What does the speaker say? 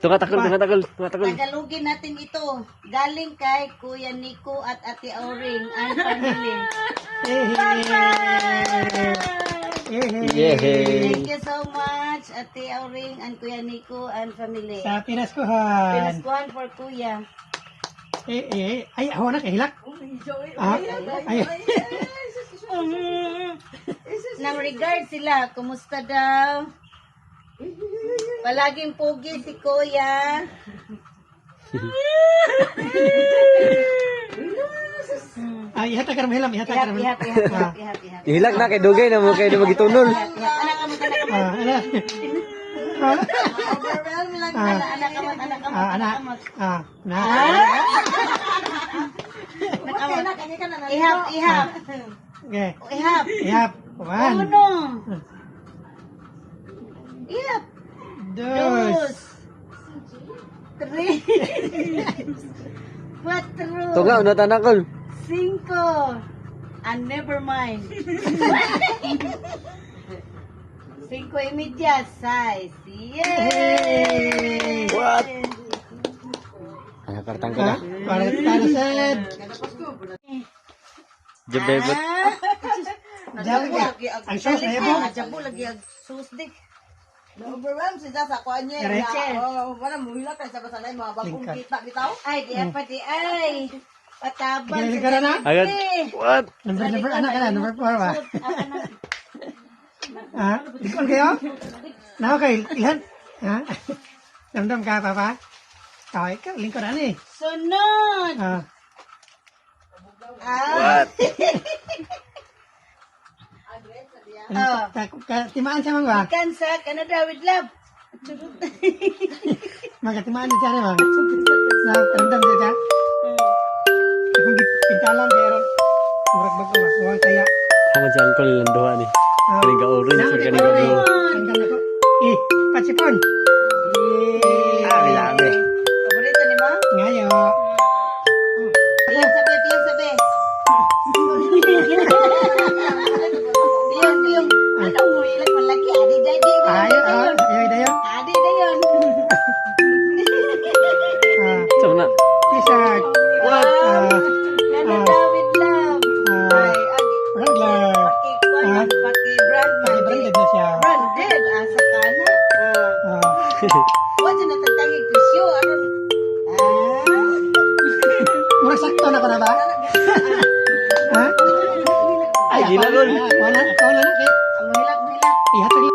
Tungatakol. Tagalogin natin ito. Galing kay Kuya Nico at Ate Auring and family. Thank you so much, Ate Auring and Kuya Nico and family. Sa Pinaskuhan. Pinaskuhan for Kuya. Ay, ako na kahilak. Ay. Nang regard sila, kumusta daw? Palaging pogi si Kuya. Ay, ihata ka naman hilam. Ihap. Ihilak na kay Dugay na mo kayo na magitunol. Anak kamot. Ihap. Okay. Ihap. Ihap. One. Uno. Ihap. Dos. Tres. Cuatro. Tunga, una tanakol. Cinco. And never mind. Cinco y media. Seis. Yay! What? Ano, kartang ko na. Para sad. Jebebot. Ang sauce na yun po. Jabo lagi ang susdik. Overwhelmed siya sa kuha niya. Correct. Wala mo hila kay sa basanay mga bagong kita bitaw. Ay, di pati ay. Patabang. Galing ka na na? Agad. What? Number, anak ka na. Number 4 ba? Likon kayo? Nako kayo, ilan? Damdam ka, papa? Okay, ikaw, lingkod ano eh. Sunod. What? Timaan siya mang ba? Ikan sa Canada with love. Magkatimaan din siya rin ba? Damdam siya. Kung pintalan kayo ron, murag bago ba? Huwag kaya. Haman si Uncle lang doha ni. Kaning ka orange or kaning ka blue. Hanggang na ko. Patsipon. Labi. Paborito ni mo? Ngayon. Tiyong sabi. Tiyong. Anong mo ilag malaki? Adi dayon. Ayaw dayo. Adi dayon. So na. T-shirt. What? Canada with love. Ay, adi. Regular. Paki brand man. Branded na siya. Branded. Asa ka na. Wala na tatangin kusyo. Murag sakto na ko na ba? Ay, ginagol. Wala na. Mohilak. Ihatag